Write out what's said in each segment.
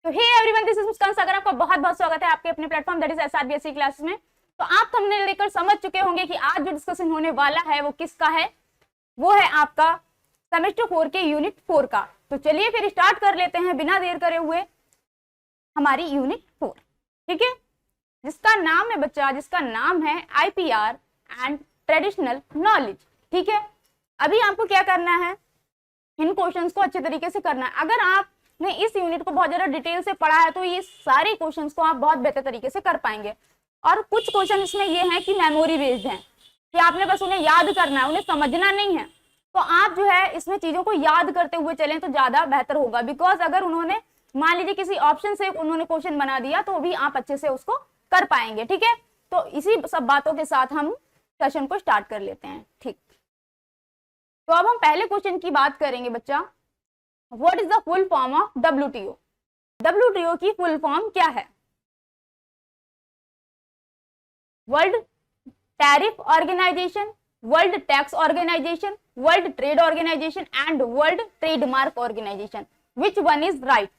तो hey everyone, this is मुस्कान सागर, आपका बहुत बहुत स्वागत है आपके अपने प्लेटफॉर्म दैट इज एसआरबीएसई क्लासेस में। तो आप थंबनेल लेकर समझ चुके होंगे कि आज जो डिस्कशन होने वाला है वो किसका है, वो है आपका सेमेस्टर 4 के यूनिट 4 का। तो चलिए फिर स्टार्ट कर लेते हैं बिना देर करे हुए हमारी यूनिट 4, ठीक है, जिसका नाम है बच्चा, जिसका नाम है आईपीआर एंड ट्रेडिशनल नॉलेज। ठीक है, अभी आपको क्या करना है, इन क्वेश्चंस को अच्छे तरीके से करना है। अगर आपने इस यूनिट को बहुत ज्यादा डिटेल से पढ़ा है तो ये सारे क्वेश्चंस को आप बहुत बेहतर तरीके से कर पाएंगे। और कुछ क्वेश्चन इसमें ये हैं कि मेमोरी बेस्ड हैं, कि आपने बस उन्हें याद करना है, उन्हें समझना नहीं है। तो आप जो है इसमें चीजों को याद करते हुए चलें तो ज्यादा बेहतर होगा। बिकॉज अगर उन्होंने मान लीजिए किसी ऑप्शन से उन्होंने क्वेश्चन बना दिया तो भी आप अच्छे से उसको कर पाएंगे। ठीक है, तो इसी सब बातों के साथ हम सेशन को स्टार्ट कर लेते हैं। ठीक, तो अब हम पहले क्वेश्चन की बात करेंगे बच्चा, what is the full form of WTO। WTO की फुल फॉर्म क्या है? World tariff organisation, world tax organisation, world trade organisation and world trademark organisation, which one is right.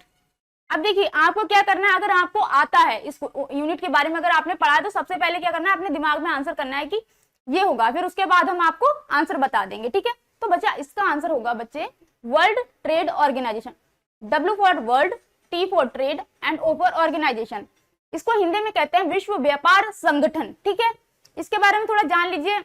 अब देखिए आपको क्या करना है, अगर आपको आता है इस यूनिट के बारे में, अगर आपने पढ़ा है तो सबसे पहले क्या करना है, अपने दिमाग में आंसर करना है कि ये होगा, फिर उसके बाद हम आपको आंसर बता देंगे। ठीक है, तो बच्चा इसका आंसर होगा बच्चे world trade organisation, W for world, T for trade and O for organisation. इसको हिंदी में कहते हैं विश्व व्यापार संगठन। ठीक है, इसके बारे में थोड़ा जान लीजिए।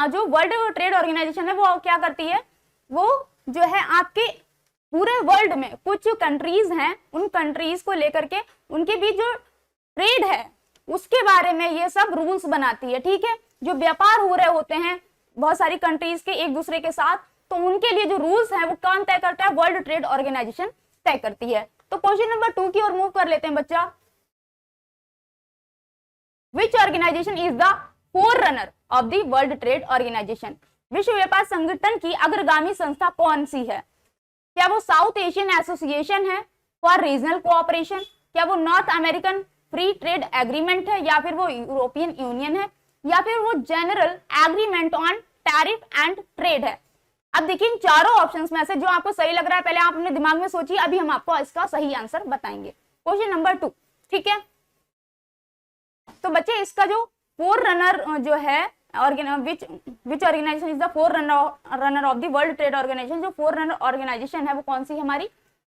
जो वर्ल्ड ट्रेड ऑर्गेनाइजेशन है वो क्या करती है, वो जो है आपके पूरे वर्ल्ड में कुछ कंट्रीज हैं, उन कंट्रीज को लेकर के उनके बीच जो ट्रेड है उसके बारे में ये सब रूल्स बनाती है। ठीक है, जो व्यापार हो रहे होते हैं बहुत सारी कंट्रीज के एक दूसरे के साथ, तो उनके लिए जो रूल्स हैं वो कौन तय करता है, वर्ल्ड ट्रेड ऑर्गेनाइजेशन तय करती है। तो क्वेश्चन नंबर 2 की ओर मूव कर लेते हैं बच्चा, which organisation is the forerunner of the world trade organisation. विश्व व्यापार संगठन की अग्रगामी संस्था कौन सी है? क्या वो साउथ एशियन एसोसिएशन है फॉर रीजनल कोऑपरेशन, क्या वो north American free trade agreement है, या फिर वो यूरोपियन यूनियन है, या फिर वो general agreement on tariff and trade है। अब देखिए इन चारों ऑप्शंस में से जो आपको सही लग रहा है पहले आप अपने दिमाग में सोचिए, अभी हम आपको इसका सही आंसर बताएंगे। क्वेश्चन नंबर 2, ठीक है, तो बच्चे इसका जो फोररनर जो है which organisation is the forerunner of the world trade organisation, जो फोररनर ऑर्गेनाइजेशन है वो कौन सी है हमारी,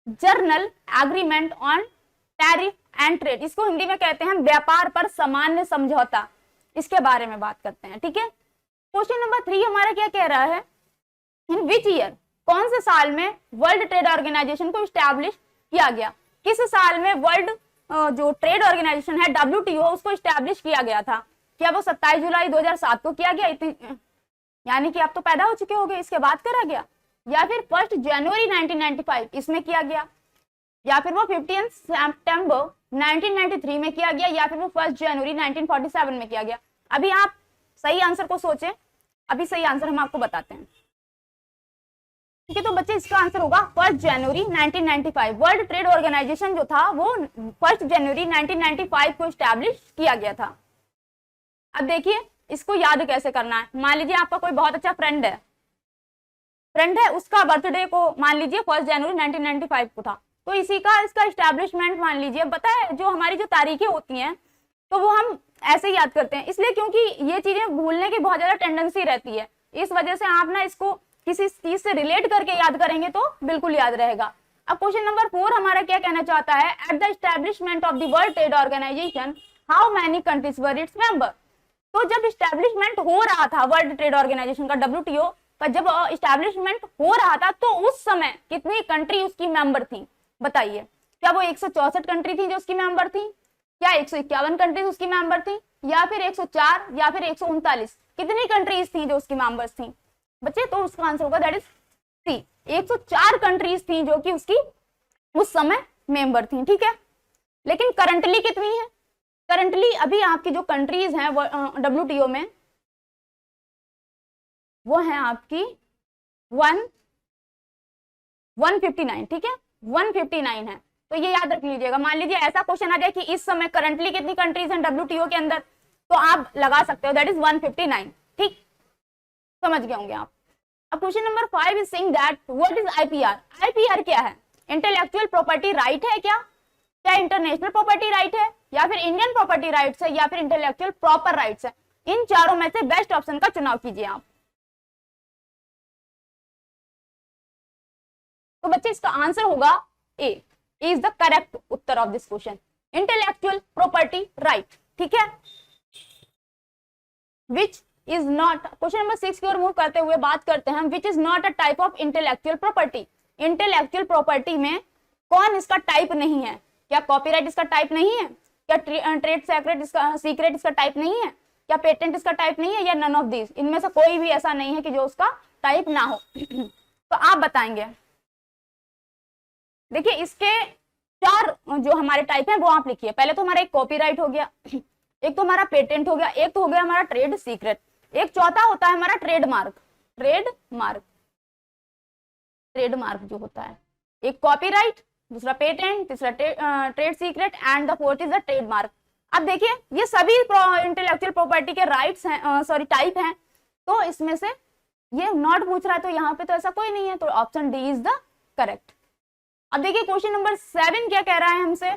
general agreement on tariff and trade. इसको हिंदी में कहते हैं व्यापार पर सामान्य समझौता, इसके बारे में बात करते हैं। ठीक है, क्वेश्चन नंबर 3 हमारा क्या कह रहा है, इन विच ईयर, कौन से साल में वर्ल्ड ट्रेड ऑर्गेनाइजेशन को स्टैब्लिश किया गया। किस साल में वर्ल्ड जो ट्रेड ऑर्गेनाइजेशन है WTO उसको स्टैब्लिश किया गया था? क्या वो 27 जुलाई 2007 को किया गया, यानी कि आप तो पैदा हो चुके होंगे, इसके बाद करा गया, या फिर 1 जनवरी 1995 इसमें किया गया, या फिर वो 15 सितंबर 1993 में किया गया, या फिर वो 1 जनवरी 1947 में किया गया। अभी आप सही आंसर को सोचें, अभी सही आंसर हम आपको बताते हैं। ठीक है, तो बच्चे इसका आंसर होगा 1 जनवरी 1995। वर्ल्ड ट्रेड ऑर्गेनाइजेशन जो था वो 1 जनवरी 1995 को स्टैब्लिश किया गया था। अब देखिए इसको याद कैसे करना है, मान लीजिए आपका कोई बहुत अच्छा फ्रेंड है, उसका बर्थडे को मान लीजिए 1 जनवरी 1995 को था, तो इसी का इसका स्टैब्लिशमेंट मान लीजिए। पता है जो हमारी जो तारीखें होती हैं तो वो हम ऐसे ही याद करते हैं, इसलिए क्योंकि ये चीजें भूलने की बहुत ज्यादा टेंडेंसी रहती है, इस वजह से आप ना इसको किसी चीज से रिलेट करके याद करेंगे तो बिल्कुल याद रहेगा। अब क्वेश्चन नंबर 4 हमारा क्या कहना चाहता है, at the establishment of the world trade organisation how many countries were its member. तो जब एस्टैब्लिशमेंट हो रहा था वर्ल्ड ट्रेड ऑर्गेनाइजेशन का, WTO का जब एस्टैब्लिशमेंट हो रहा था तो उस समय कितनी कंट्री उसकी मेंबर थी बताइए। क्या वो 164 कंट्री थी जो उसकी मेंबर थी, क्या 151 कंट्रीज उसकी मेंबर थी, या फिर 104, या फिर 139, कितनी कंट्रीज थी जो उसकी मेंबर्स थी बच्चे? तो उसका आंसर होगा दैट इज सी, 104 कंट्रीज थी जो कि उसकी उस समय मेंबर थी। ठीक है, लेकिन करंटली कितनी है, करंटली अभी आपकी जो कंट्रीज हैं WTO में वो है आपकी 159। ठीक है, 159 है, तो ये याद रख लीजिएगा। मान लीजिए ऐसा क्वेश्चन आ जाए कि इस समय करंटली कितनी कंट्रीज हैं WTO के अंदर, तो आप लगा सकते हो दैट इज 159। ठीक, समझ गए होंगे आप। अब question number 5 is saying that what is IPR। IPR क्या है, इंटेलेक्चुअल प्रॉपर्टी राइट है क्या, क्या इंटरनेशनल प्रॉपर्टी राइट है, या फिर इंडियन प्रॉपर्टी राइट्स है, या फिर इंटेलेक्चुअल प्रॉपर राइट्स है? इन चारों में से बेस्ट ऑप्शन का चुनाव कीजिए आप। तो बच्चे इसका आंसर होगा ए इज द करेक्ट उत्तर of this question, intellectual property right. ठीक है, which is not, question number 6 की ओर मूव करते हुए बात करते हैं, which is not a type of intellectual property. Intellectual property में कौन इसका टाइप नहीं है? क्या कॉपीराइट इसका टाइप नहीं है? क्या ट्रेड सीक्रेट इसका टाइप नहीं है? क्या पेटेंट इसका टाइप नहीं है? या नन ऑफ दिस, इनमें से कोई भी ऐसा नहीं है कि जो उसका टाइप ना हो। तो आप बताएंगे। देखिए इसके चार जो हमारे टाइप हैं वो आप लिखिए। पहले तो हमारा एक कॉपीराइट हो गया, एक तो हमारा पेटेंट हो गया, एक तो हो गया हमारा ट्रेड सीक्रेट, एक चौथा होता है हमारा ट्रेडमार्क। ट्रेडमार्क जो होता है, एक कॉपीराइट, दूसरा पेटेंट, तीसरा trade secret and the fourth is the trademark. अब देखिए ये सभी इंटेलेक्चुअल प्रॉपर्टी के राइट्स हैं, सॉरी टाइप हैं। तो इसमें से ये नॉट पूछ रहा है, तो यहाँ पे तो ऐसा कोई नहीं है, तो option D is the correct. अब देखिए क्वेश्चन नंबर 7 क्या कह रहा है हमसे,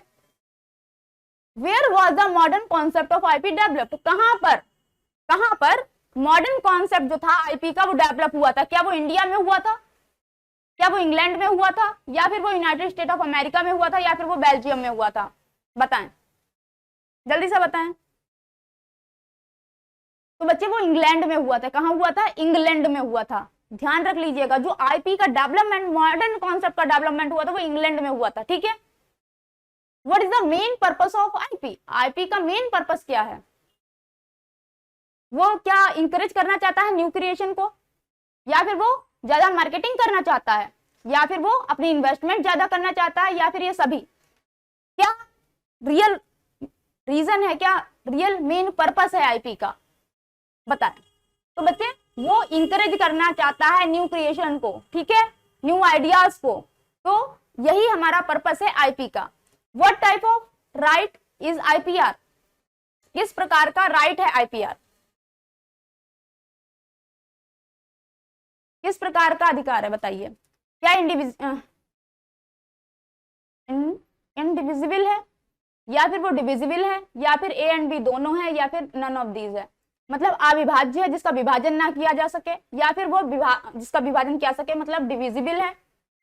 where was the modern concept of IP developed. कहां पर मॉडर्न कॉन्सेप्ट जो था आईपी का वो डेवलप हुआ था? क्या वो इंडिया में हुआ था, क्या वो इंग्लैंड में हुआ था, या फिर वो यूनाइटेड स्टेट ऑफ अमेरिका में हुआ था, या फिर वो बेल्जियम में हुआ था? बताएं, जल्दी से बताएं। तो बच्चे वो इंग्लैंड में हुआ था। कहां हुआ था? इंग्लैंड में हुआ था। ध्यान रख लीजिएगा, जो आईपी का डेवलपमेंट, मॉडर्न कॉन्सेप्ट का डेवलपमेंट हुआ था वो इंग्लैंड में हुआ था। ठीक है, what is the main purpose of IP? IP का मेन पर्पस क्या है? वो क्या इंकरेज करना चाहता है न्यू क्रिएशन को, या फिर वो ज्यादा मार्केटिंग करना चाहता है, या फिर वो अपनी इन्वेस्टमेंट ज्यादा करना चाहता है, या फिर ये सभी? क्या रियल रीजन है, क्या रियल मेन पर्पस है आईपी का? बताएं। तो बच्चे वो इंकरेज करना चाहता है न्यू क्रिएशन को, ठीक है, न्यू आइडियाज को। तो यही हमारा पर्पस है आईपी का। What type of right is IPR? किस प्रकार का राइट है आईपीआर? किस प्रकार का अधिकार है बताइए? क्या इनडिविजिबल है, या फिर वो डिविजिबल है, या फिर ए एंड बी दोनों है, या फिर नन ऑफ दीज है? मतलब अविभाज्य है जिसका विभाजन ना किया जा सके, या फिर वो जिसका विभाजन किया सके, मतलब डिविजिबल है,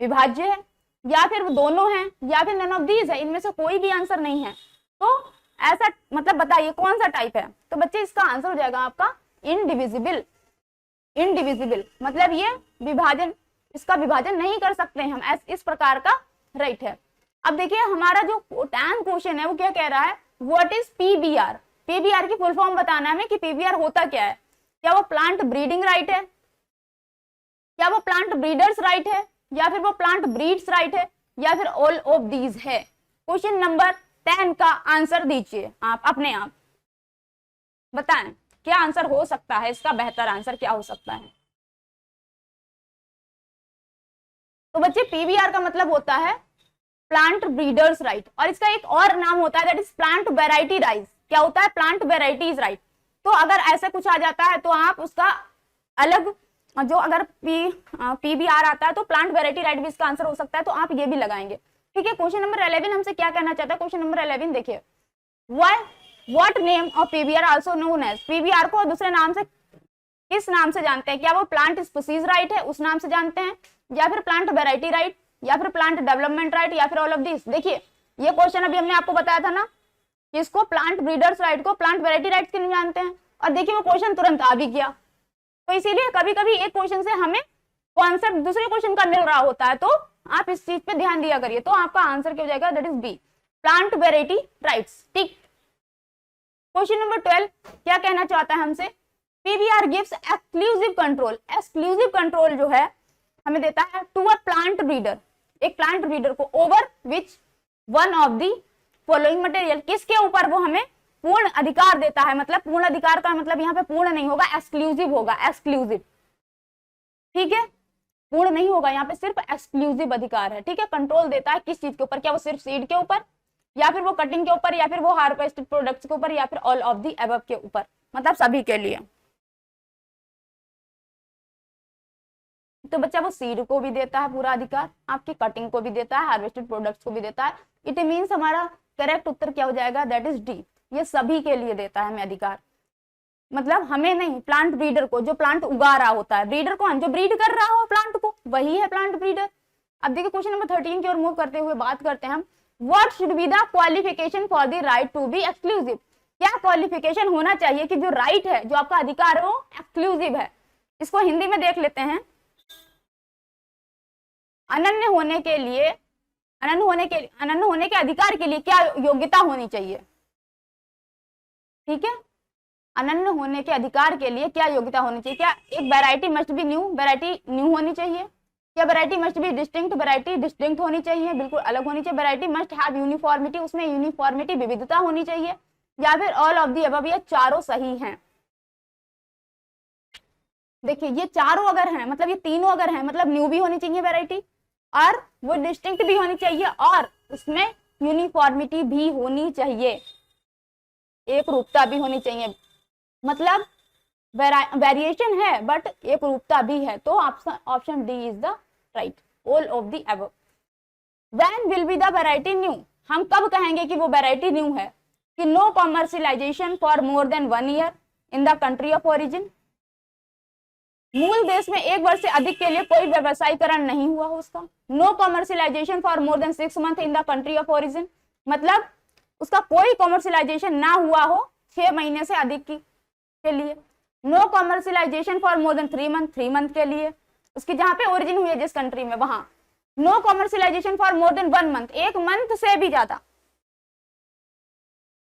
विभाज्य है, या फिर वो दोनों हैं, या फिर नन ऑफ दीज है? इनमें से कोई भी आंसर नहीं है। तो ऐसा मतलब बताइए कौन सा टाइप है? तो बच्चे इसका आंसर हो जाएगा आपका इनडिविजिबल। इनडिविजिबल मतलब ये विभाजन, इसका विभाजन नहीं कर सकते हम, इस प्रकार का राइट है। अब देखिए हमारा जो 10 क्वेश्चन है वो क्या कह रहा है, व्हाट इज पीबीआर? पीबीआर की फुल फॉर्म बताना है हमें कि पीबीआर होता क्या है। क्या वो प्लांट ब्रीडिंग राइट है, क्या वो प्लांट ब्रीडर्स राइट है, या फिर वो प्लांट ब्रीड्स राइट है, या फिर ऑल ऑफ दीज है? क्वेश्चन नंबर 10 का आंसर दीजिए आप अपने आप, बताएं क्या आंसर हो सकता है, इसका बेहतर आंसर क्या हो सकता है? तो बच्चे पीबीआर का मतलब होता है प्लांट ब्रीडर्स राइट, और इसका एक और नाम होता है that is plant variety right. क्या होता है? Plant varieties right. तो अगर ऐसा कुछ आ जाता है तो आप उसका अलग, जो अगर पीबीआर आता है तो प्लांट वेराइटी राइट भी इसका आंसर हो सकता है, तो आप ये भी लगाएंगे। ठीक है, क्वेश्चन नंबर 11 हमसे क्या कहना चाहता है? क्वेश्चन नंबर 11 देखिए, what name of PBR also known as? PBR को दूसरे नाम से किस नाम से जानते हैं? क्या वो प्लांट स्पीसीज राइट है उस नाम से जानते हैं, या फिर प्लांट वेराइटी राइट, या फिर प्लांट डेवलपमेंट राइट, या फिर ऑल ऑफ दिस? देखिए ये क्वेश्चन अभी हमने आपको बताया था ना कि इसको प्लांट ब्रीडर्स राइट को प्लांट वेराइटी राइट क्यों जानते हैं, और देखिए वो क्वेश्चन तुरंत आ भी गया। तो इसीलिए कभी कभी एक क्वेश्चन से हमें कॉन्सेप्ट दूसरे क्वेश्चन का मिल रहा होता है, तो आप इस चीज पे ध्यान दिया करिए। तो आपका आंसर क्या हो जाएगा? That is B, plant variety rights. ठीक, क्वेश्चन नंबर 12 क्या कहना चाहता है हमसे? PBR gives exclusive control. Exclusive control जो है हमें देता है टू अ प्लांट ब्रीडर, एक प्लांट ब्रीडर को, over which one of the following material, किसके ऊपर वो हमें पूर्ण अधिकार देता है? मतलब पूर्ण अधिकार का मतलब यहाँ पे पूर्ण नहीं होगा, एक्सक्लूसिव होगा, एक्सक्लूसिव। ठीक है, पूर्ण नहीं होगा, यहाँ पे सिर्फ एक्सक्लूसिव अधिकार है। ठीक है, कंट्रोल देता है किस चीज के ऊपर? क्या वो सिर्फ सीड के ऊपर, या फिर वो कटिंग के ऊपर, या फिर वो हार्वेस्टेड प्रोडक्ट्स के ऊपर, या फिर ऑल ऑफ दी अबव के ऊपर, मतलब सभी के लिए। तो बच्चा वो सीड को भी देता है पूरा अधिकार, आपकी कटिंग को भी देता है, हार्वेस्टेड प्रोडक्ट्स को भी देता है। इट मीन्स हमारा करेक्ट उत्तर क्या हो जाएगा, दैट इज डी, ये सभी के लिए देता है हमें अधिकार। मतलब हमें नहीं, प्लांट ब्रीडर को, जो प्लांट उगा रहा होता है। ब्रीडर कौन, जो ब्रीड कर रहा हो प्लांट को, वही है प्लांट ब्रीडर। अब देखिए क्वेश्चन नंबर 13 की ओर मूव करते हुए बात करते हैं हम, what should be the qualification for the right to be exclusive. क्या क्वालिफिकेशन होना चाहिए कि जो राइट है, जो आपका अधिकार है, वो एक्सक्लूसिव है। इसको हिंदी में देख लेते हैं। अनन्य होने के लिए, अनन्य होने के अधिकार के लिए क्या योग्यता होनी चाहिए। ठीक है, अनन्य होने के अधिकार के लिए क्या योग्यता होनी चाहिए। क्या एक variety must be new, variety new होनी चाहिए। क्या variety must be distinct, variety distinct होनी चाहिए, बिल्कुल अलग होनी चाहिए। वैरायटी मस्ट हैव यूनिफॉर्मिटी, उसमें यूनिफॉर्मिटी विविधता होनी चाहिए, या फिर ऑल ऑफ दी अबव, ये चारों सही हैं। देखिए ये चारों अगर हैं, मतलब ये तीनों अगर हैं, मतलब न्यू भी होनी चाहिए वैरायटी, और वो डिस्टिंक्ट भी होनी चाहिए, और उसमें यूनिफॉर्मिटी भी होनी चाहिए, एक रूपता भी होनी चाहिए। मतलब वेरिएशन है बट एक रूपता भी है, तो option D is the right, all of the above. When will be the variety new, हम कब कहेंगे कि वो वैरायटी न्यू है, कि no commercialisation for more than 1 year in the country of origin, मूल देश में 1 वर्ष से अधिक के लिए कोई व्यवसायीकरण नहीं हुआ हो उसका। No commercialisation for more than 6 month in the country of origin, मतलब उसका कोई कॉमर्शियलाइजेशन ना हुआ हो 6 महीने से अधिक के लिए। No commercialisation for more than 3 month, 3 month के लिए, उसकी जहां पे ओरिजिन हुई है जिस कंट्री में वहां। No commercialisation for more than 1 month, 1 month से भी ज्यादा।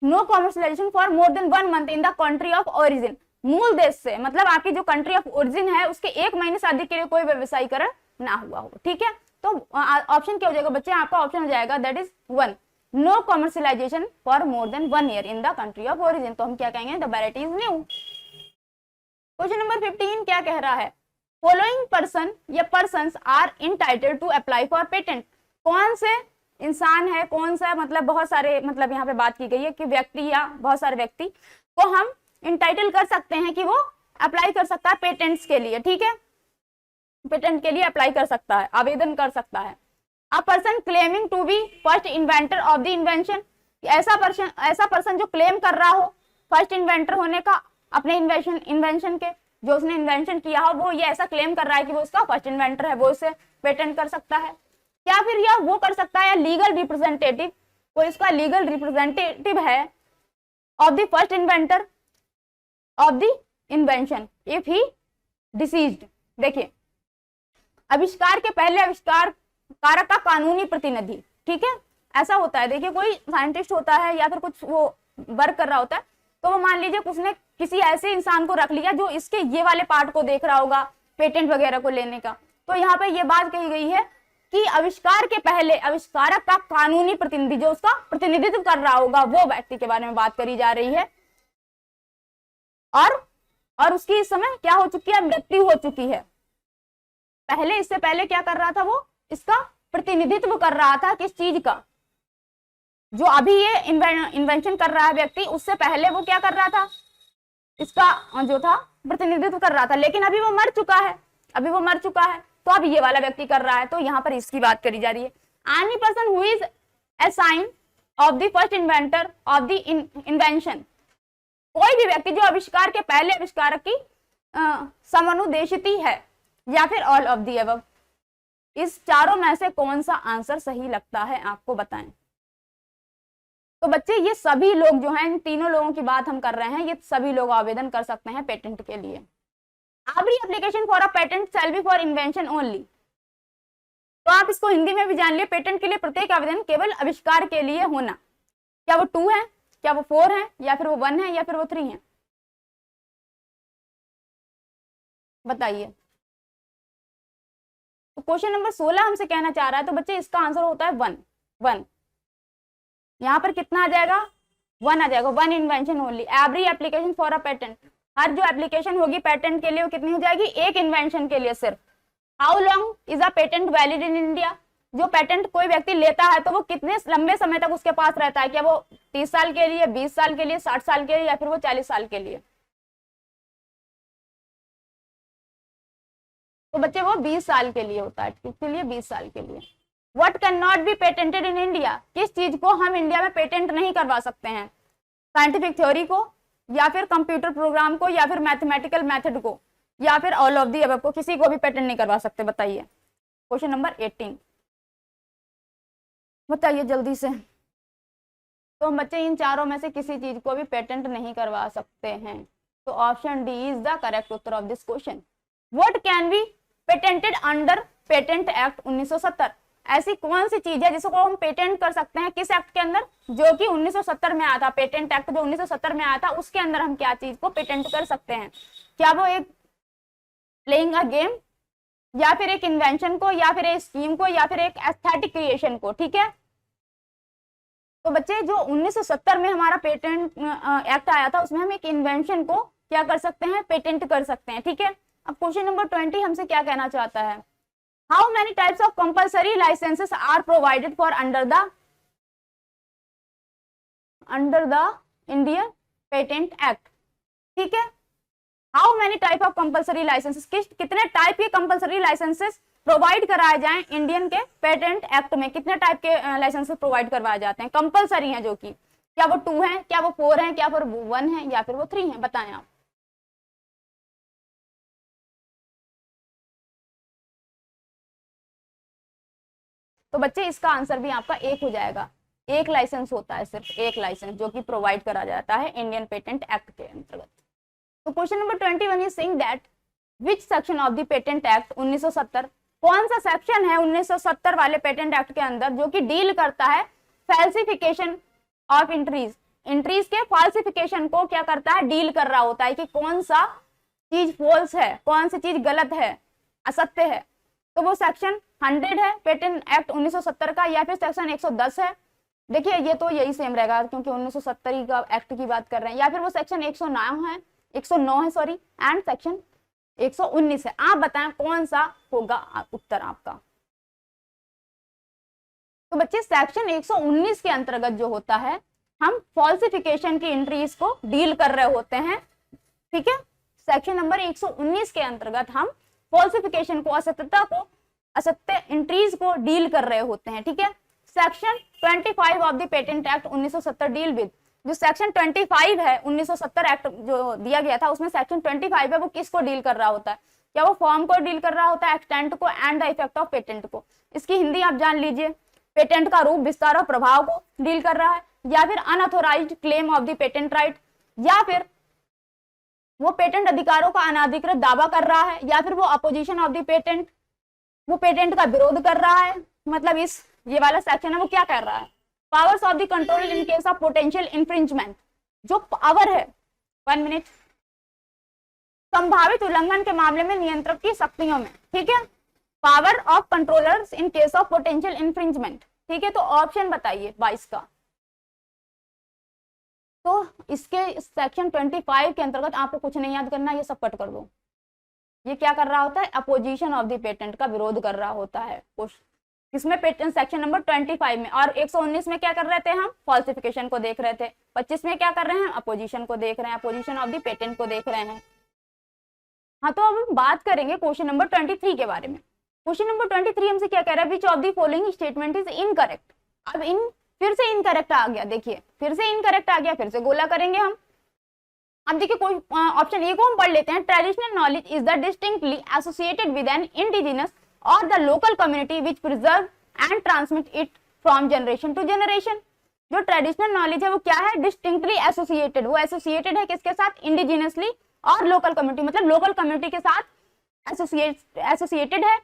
No commercialisation for more than 1 month in the country of origin, मूल देश से, मतलब आपकी जो कंट्री ऑफ ओरिजिन है उसके 1 महीने से अधिक के लिए कोई व्यवसायीकरण ना हुआ हो। ठीक है, तो ऑप्शन क्या हो जाएगा बच्चे, आपका ऑप्शन हो जाएगा that is 1, no commercialisation for more than 1 year in the country of origin. तो हम क्या कहेंगे, the variety is new. Question number 15 क्या कह रहा है, फॉलोइंग पर्सन या persons are entitled to apply for patent. कौन से इंसान है, कौन सा, मतलब बहुत सारे, मतलब यहाँ पे बात की गई है कि व्यक्ति या बहुत सारे व्यक्ति को हम इंटाइटल कर सकते हैं कि वो अप्लाई कर सकता है पेटेंट्स के लिए। ठीक है, पेटेंट के लिए अप्लाई कर सकता है, आवेदन कर सकता है। A person claiming to be first inventor of the invention, ऐसा पर्सन जो क्लेम कर रहा हो फर्स्ट इन्वेंटर होने का अपने इन्वेंशन के, जो उसने इन्वेंशन किया हो वो ये ऐसा क्लेम कर रहा है कि वो उसका फर्स्ट इन्वेंटर है, वो उसे पेटेंट कर सकता है। क्या फिर यह वो कर सकता है, लीगल रिप्रेजेंटेटिव, कोई इसका लीगल रिप्रेजेंटेटिव है of the first inventor of the invention if he deceased. देखिए आविष्कार के पहले आविष्कार कारक का कानूनी प्रतिनिधि, ठीक है, ऐसा होता है। देखिए कोई साइंटिस्ट होता है या फिर कुछ वो वर्क कर रहा होता है, तो वो मान लीजिए उसने किसी ऐसे इंसान को रख लिया जो इसके ये वाले पार्ट को देख रहा होगा पेटेंट वगैरह को लेने का। तो यहाँ पे ये बात कही गई है कि आविष्कार के पहले आविष्कारक का कानूनी प्रतिनिधि जो उसका प्रतिनिधित्व कर रहा होगा वो व्यक्ति के बारे में बात करी जा रही है, और उसकी इस समय क्या हो चुकी है, मृत्यु हो चुकी है। पहले, इससे पहले क्या कर रहा था, वो इसका प्रतिनिधित्व कर रहा था, किस चीज का, जो अभी ये इन्वेंशन कर रहा है व्यक्ति, उससे पहले वो क्या कर रहा था, इसका जो था प्रतिनिधित्व कर रहा था, लेकिन अभी वो मर चुका है, तो अब ये वाला व्यक्ति कर रहा है। तो यहाँ पर इसकी बात करी जा रही है। Any person who is assigned of the first inventor of the invention, कोई भी व्यक्ति जो आविष्कार के पहले आविष्कारक की समनुदेशिती है, या फिर ऑल ऑफ द अबव। इस चारों में से कौन सा आंसर सही लगता है, आपको बताएं। तो बच्चे ये सभी लोग जो हैं, इन तीनों लोगों की बात हम कर रहे हैं, ये सभी लोग आवेदन कर सकते हैं पेटेंट के लिए। Every application for a patent shall be for invention only. तो आप इसको हिंदी में भी जान लिए, पेटेंट के लिए प्रत्येक आवेदन केवल आविष्कार के लिए होना। क्या वो 2 है, क्या वो 4 है, या फिर वो 1 है, या फिर वो 3 है, बताइए। तो क्वेश्चन नंबर 16 हमसे कहना चाह रहा है, तो बच्चे इसका आंसर होता है 1। यहाँ पर कितना आ जाएगा, 1 आ जाएगा, 1 invention only. Every application for a patent, हर जो एप्लीकेशन होगी पेटेंट के लिए वो कितनी हो जाएगी, एक इन्वेंशन के लिए सिर्फ। How long is a patent valid in India, जो पेटेंट कोई व्यक्ति लेता है तो वो कितने लंबे समय तक उसके पास रहता है, क्या वो 30 साल के लिए, 20 साल के लिए, 60 साल के लिए, या फिर वो 40 साल के लिए। तो बच्चे वो 20 साल के लिए होता है, किसके लिए? 20 साल के लिए। What can not be patented in India, किस चीज को हम इंडिया में पेटेंट नहीं करवा सकते हैं? साइंटिफिक थ्योरी को, या फिर कंप्यूटर प्रोग्राम को, या फिर मैथमेटिकल मेथड को, या फिर ऑल ऑफ दी अबव को, किसी को भी पेटेंट नहीं करवा सकते। बताइए क्वेश्चन नंबर 18, बताइए जल्दी से। तो बच्चे इन चारों में से किसी चीज को भी पेटेंट नहीं करवा सकते हैं, तो option D is the correct उत्तर of this question. What can be patented under patent act 1970, ऐसी कौन सी चीज है जिसको हम पेटेंट कर सकते हैं? किस एक्ट के अंदर? जो कि 1970 में आया था, पेटेंट एक्ट जो 1970 में आया था, उसके अंदर हम क्या चीज को पेटेंट कर सकते हैं? क्या वो एक प्लेइंग अ गेम, या फिर एक इन्वेंशन को, या फिर एक स्कीम को, या फिर एक एस्थेटिक क्रिएशन को? ठीक है, तो बच्चे जो 1970 में हमारा पेटेंट एक्ट आया था, उसमें हम एक इन्वेंशन को क्या कर सकते हैं? पेटेंट कर सकते हैं। ठीक है, अब क्वेश्चन नंबर 20 हमसे क्या कहना चाहता है? How many types of compulsory licences are provided for under the Indian patent act. ठीक है, how many type of compulsory licences, कितने टाइप के कंपल्सरी लाइसेंसेस प्रोवाइड कराए जाएं इंडियन के पेटेंट एक्ट में? कितने टाइप के लाइसेंसेस प्रोवाइड करवाए जाते हैं, कंपल्सरी हैं जो कि? क्या वो 2 हैं, क्या वो 4 हैं, क्या वो 1 है, या फिर वो 3 है? बताएं आप। तो बच्चे इसका आंसर भी आपका 1 हो जाएगा। एक लाइसेंस होता है, सिर्फ एक लाइसेंस जो कि प्रोवाइड करा जाता है इंडियन पेटेंट एक्ट के अंतर्गत। तो question number 21 is saying that which section of the patent act 1970, कौन सा सेक्शन है 1970 वाले पेटेंट एक्ट के अंदर जो कि डील करता है फैल्सिफिकेशन ऑफ एंट्रीज के फॉल्सिफिकेशन को क्या करता है? डील कर रहा होता है कि कौन सा चीज फॉल्स है, कौन सी चीज गलत है, असत्य है। तो वो सेक्शन 100 है पेटेंट एक्ट 1970 का, या फिर सेक्शन 110 है? देखिए ये तो यही सेम रहेगा क्योंकि 1970 का एक्ट की बात कर रहे हैं, या फिर वो सेक्शन 109 है सॉरी, एंड सेक्शन 119 है। आप बताएं कौन सा होगा उत्तर आपका? तो बच्चे सेक्शन 119 के अंतर्गत जो होता है, हम फॉल्सिफिकेशन की एंट्रीज को डील कर रहे होते हैं। ठीक है, सेक्शन नंबर 119 के अंतर्गत हम फॉल्सिफिकेशन को, असत्य एंट्रीज को डील कर रहे होते हैं। ठीक है, section 25 of the patent act 1970 deal with, जो सेक्शन 25 है 1970 एक्ट जो दिया गया था, उसमें सेक्शन 25 है, वो किसको डील कर रहा होता है? क्या वो फॉर्म को डील कर रहा होता है, एक्सटेंट को, and the effect of patent को? इसकी हिंदी आप जान लीजिए, पेटेंट का रूप, विस्तार और प्रभाव को डील कर रहा है, या फिर unauthorised claim of the patent right, या फिर वो पेटेंट अधिकारों का अनाधिकृत दावा कर रहा है, या फिर वो अपोजिशन ऑफ द पेटेंट, वो पेटेंट का विरोध कर रहा है। मतलब ये वाला सेक्शन है वो क्या कर रहा है? Powers of the control in case of potential infringement, जो पावर है 1 मिनट, संभावित उल्लंघन के मामले में नियंत्रक की शक्तियों में। ठीक है, power of controllers in case of potential infringement. ठीक है, तो ऑप्शन बताइए 22 का। तो इसके सेक्शन 25 के अंतर्गत आपको कुछ नहीं याद करना, ये सब कट कर दो। ये क्या कर रहा होता है? अपोजिशन ऑफ द पेटेंट का विरोध कर रहा होता है इसमें, पेटेंट सेक्शन नंबर 25 में। और 119 में क्या कर रहे थे हम? फॉल्सिफिकेशन को देख रहे थे। 25 में क्या कर रहे हैं? अपोजिशन को देख रहे हैं, अपोजिशन ऑफ द पेटेंट को देख रहे हैं। हाँ, तो अब हम बात करेंगे क्वेश्चन नंबर 23 के बारे में। क्वेश्चन नंबर 23 हमसे क्या कह रहा है? Which of the following statement is incorrect. अब फिर से इनकरेक्ट आ गया, देखिए फिर से इनकरेक्ट आ गया, फिर से गोला करेंगे हम। अब देखिए कोई ऑप्शन ए को हम पढ़ लेते हैं। Traditional knowledge is the distinctly associated with an indigenous or the local community which preserve and transmit it from generation to generation. जो ट्रेडिशनल नॉलेज है वो क्या है? डिस्टिंक्टली एसोसिएटेड, वो एसोसिएटेड है किसके साथ? इंडिजिनसली और लोकल कम्युनिटी, मतलब लोकल कम्युनिटी के साथ एसोसिएटेड है।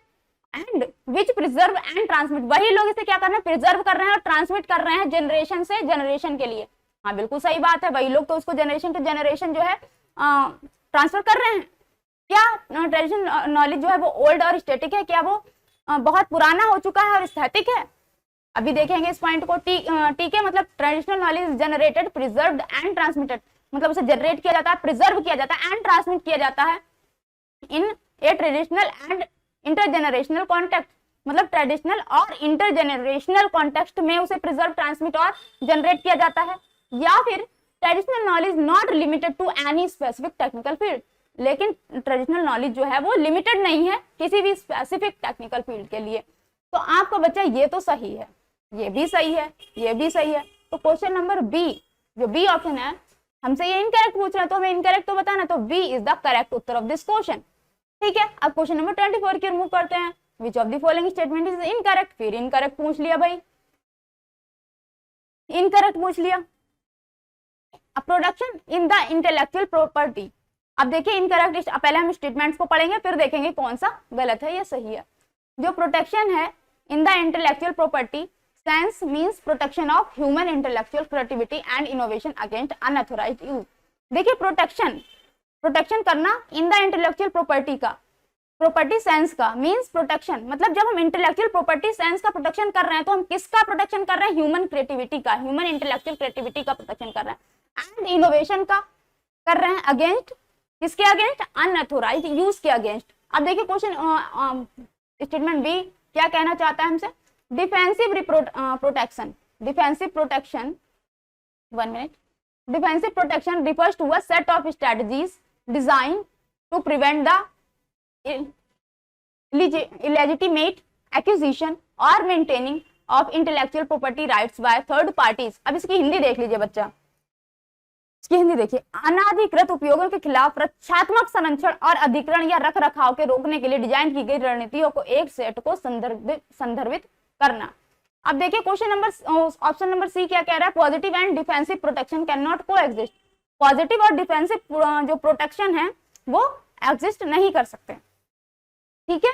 And which preserve and transmit, वही लोग इसे क्या कर रहे हैं? प्रिजर्व कर रहे हैं और ट्रांसमिट कर रहे हैं जनरेशन से जनरेशन के लिए। हाँ बिल्कुल सही बात है, वही लोग तो उसको जनरेशन टू जनरेशन जो है ट्रांसफर कर रहे हैं। क्या ट्रेडिशनल नॉलेज जो है वो ओल्ड और स्टैटिक है? क्या वो बहुत पुराना हो चुका है और स्थैतिक है? अभी देखेंगे इस पॉइंट को। ठीक है, मतलब traditional knowledge generated, preserved and transmitted, मतलब उसे जनरेट किया जाता है, प्रिजर्व किया जाता है एंड ट्रांसमिट किया जाता है in a traditional and intergenerational context, मतलब ट्रेडिशनल और इंटरजेनरेशनल कॉन्टेक्स्ट में उसे प्रिजर्व, ट्रांसमिट और जनरेट किया जाता है। या फिर traditional knowledge not limited to any specific technical field, लेकिन ट्रेडिशनल नॉलेज जो है वो लिमिटेड नहीं है किसी भी स्पेसिफिक टेक्निकल फील्ड के लिए। तो आपका बच्चा ये तो सही है, ये भी सही है, ये भी सही है। तो क्वेश्चन नंबर बी, जो बी ऑप्शन है, हमसे ये इनकरेक्ट पूछ रहे हैं तो हमें इनकरेक्ट तो बताना, तो बी इज द करेक्ट उत्तर ऑफ दिस क्वेश्चन। ठीक है, अब क्वेश्चन नंबर 24 की ओर मूव करते हैं। विच of the following statement is incorrect, फिर इनकरेक्ट पूछ लिया भाई, इनकरेक्ट पूछ लिया। अब production in the intellectual property, अब देखिए इनकरेक्ट, पहले हम स्टेटमेंट्स को पढ़ेंगे फिर देखेंगे कौन सा गलत है या सही है। जो प्रोटेक्शन है in the intellectual property sense means protection of human intellectual creativity and innovation against unauthorised use. देखिए प्रोटेक्शन करना इन द इंटेलेक्चुअल प्रॉपर्टी का, प्रॉपर्टी सेंस का मींस प्रोटेक्शन, मतलब जब हम इंटेलेक्चुअल प्रॉपर्टी सेंस का प्रोटेक्शन कर रहे हैं तो हम किसका प्रोटेक्शन कर रहे हैं, ह्यूमन क्रिएटिविटी का, ह्यूमन इंटेलेक्चुअल क्रिएटिविटी का प्रोटेक्शन कर रहे हैं, एंड इनोवेशन का कर रहे हैं अगेंस्ट, किसके अगेंस्ट, अनऑथराइज्ड यूज के अगेंस्ट। अब देखिए क्वेश्चन स्टेटमेंट बी क्या कहना चाहता है हमसे, defensive protection, defensive protection, 1 minute, defensive protection refers to a set of strategies designed to prevent the illegitimate acquisition or maintaining of intellectual property rights by third parties। अब इसकी हिंदी देख लीजिए बच्चा, इसकी हिंदी देखिए, अनाधिकृत उपयोगों के खिलाफ रक्षात्मक संरक्षण और अधिग्रहण या रख रखाव के रोकने के लिए डिजाइन की गई रणनीतियों को एक सेट को संदर्भित करना। अब देखिए question number, option number C क्या कह रहा है, positive and defensive protection can not coexist. Positive और डिफेंसिव जो प्रोटेक्शन है वो एग्जिस्ट नहीं कर सकते। ठीक है,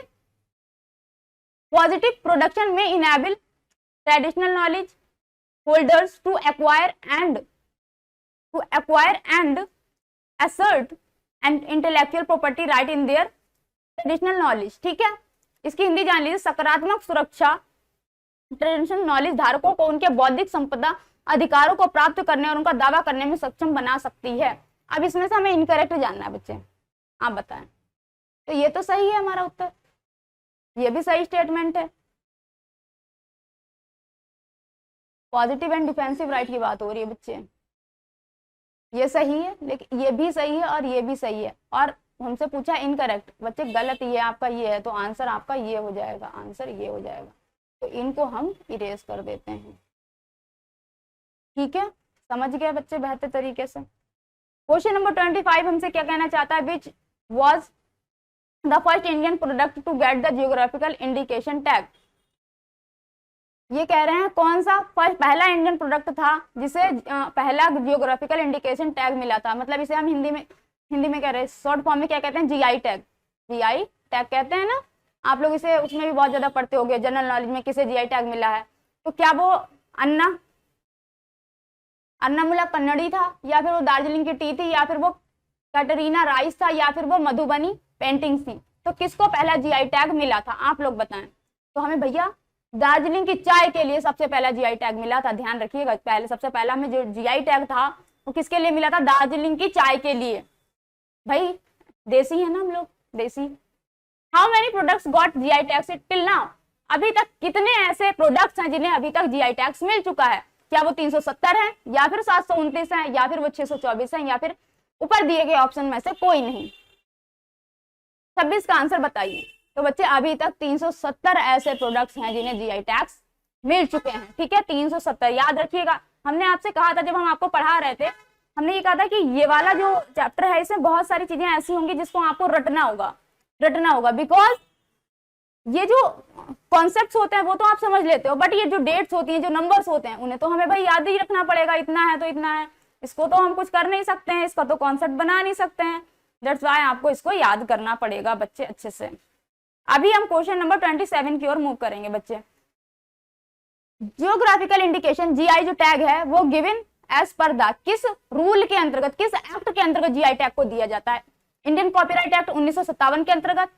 पॉजिटिव प्रोटेक्शन में enable traditional knowledge holders to acquire and assert and intellectual property right in their traditional knowledge। ठीक है, इसकी हिंदी जान लीजिए, सकारात्मक सुरक्षा ट्रेडिशनल नॉलेज धारकों को उनके बौद्धिक संपदा अधिकारों को प्राप्त करने और उनका दावा करने में सक्षम बना सकती है। अब इसमें से हमें इनकरेक्ट जानना है बच्चे, आप बताएं। तो ये तो सही है हमारा उत्तर, ये भी सही स्टेटमेंट है, पॉजिटिव एंड डिफेंसिव राइट की बात हो रही है बच्चे, ये सही है, लेकिन ये भी सही है और ये भी सही है, और हमसे पूछा इनकरेक्ट, बच्चे गलत ये आपका ये है, तो आंसर आपका ये हो जाएगा, आंसर ये हो जाएगा, तो इनको हम इरेज कर देते हैं। ठीक है, समझ गए बच्चे बेहतर तरीके से। क्वेश्चन नंबर 25 हमसे क्या कहना चाहता है, which was the first Indian product to get the geographical indication tag. ये कह रहे हैं कौन सा पहला इंडियन प्रोडक्ट था जिसे पहला जियोग्राफिकल इंडिकेशन टैग मिला था, मतलब इसे हम हिंदी में कह रहे हैं, शॉर्ट फॉर्म में क्या कहते हैं, जीआई टैग, जीआई टैग कहते हैं ना, आप लोग इसे उसमें भी बहुत ज्यादा पढ़ते होंगे जनरल नॉलेज में, किसे जीआई टैग मिला है। तो क्या वो अन्नामुला कन्नड़ी था, या फिर वो दार्जिलिंग की टी थी, या फिर वो कैटरीना राइस था, या फिर वो मधुबनी पेंटिंग्स थी, तो किसको पहला जीआई टैग मिला था, आप लोग बताएं। तो हमें भैया दार्जिलिंग की चाय के लिए सबसे पहला जीआई टैग मिला था, ध्यान रखिएगा, पहले सबसे पहला हमें जो जीआई टैग था वो किसके लिए मिला था, दार्जिलिंग की चाय के लिए। भाई देसी है ना हम लोग, देसी। How many products got GI tags till now, अभी तक कितने ऐसे प्रोडक्ट्स हैं जिन्हें अभी तक जीआई टैग्स मिल चुका है, क्या वो 370 है, या फिर 729 है, या फिर वो 624 है, या फिर ऊपर दिए गए ऑप्शन में से कोई नहीं। 26 का आंसर बताइए। तो बच्चे अभी तक 370 ऐसे प्रोडक्ट्स हैं जिन्हें जीआई टैग्स मिल चुके हैं। ठीक है, 370 याद रखिएगा। हमने आपसे कहा था जब हम आपको पढ़ा रहे थे, हमने ये कहा था कि ये वाला जो चैप्टर है इसमें बहुत सारी चीजें ऐसी होंगी जिसको आपको रटना होगा, बिकॉज ये जो कॉन्सेप्ट्स होते हैं वो तो आप समझ लेते हो, बट ये जो डेट्स होती हैं, जो नंबर्स होते हैं, उन्हें तो हमें भाई याद ही रखना पड़ेगा, इतना है तो इतना है, इसको तो हम कुछ कर नहीं सकते हैं, इसका तो कॉन्सेप्ट बना नहीं सकते हैं, दैट्स व्हाई आपको इसको याद करना पड़ेगा बच्चे अच्छे से। अभी हम क्वेश्चन नंबर 27 की ओर मूव करेंगे बच्चे। जियोग्राफिकल इंडिकेशन जीआई जो टैग है वो गिवन एज पर द किस रूल के अंतर्गत, किस एक्ट के अंतर्गत जीआई टैग को दिया जाता है, इंडियन कॉपीराइट एक्ट 1957 के अंतर्गत,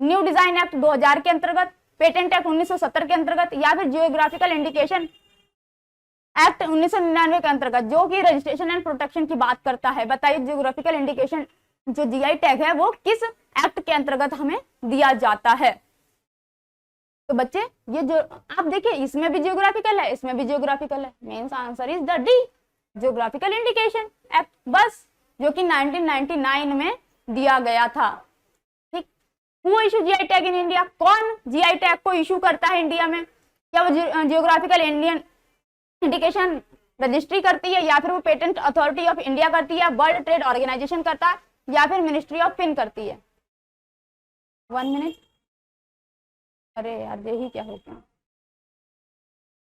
न्यू डिजाइन एक्ट 2000 के अंतर्गत, पेटेंट एक्ट 1970 के अंतर्गत, या फिर जियोग्राफिकल इंडिकेशन एक्ट 1999 के अंतर्गत जो कि रजिस्ट्रेशन एंड प्रोटेक्शन की बात करता है। बताइए जियोग्राफिकल इंडिकेशन जो जीआई टैग है वो किस एक्ट के अंतर्गत हमें दिया जाता है। तो बच्चे ये जो आप देखिए इसमें भी जियोग्राफिकल है, इसमें भी जियोग्राफिकल है, means answer is the D, geographical indication act, बस जो कि 1999 में दिया गया था। ठीक, who issue GI tag in India, कौन जीआई टैग को इशू करता है इंडिया में? क्या वो जियोग्राफिकल इंडियन इंडिकेशन रजिस्ट्री करती है, या फिर वो पेटेंट अथॉरिटी ऑफ इंडिया करती है, वर्ल्ड ट्रेड ऑर्गेनाइजेशन करता है, या फिर मिनिस्ट्री ऑफ फिन करती है? 1 मिनट, अरे यार यही क्या हो गया,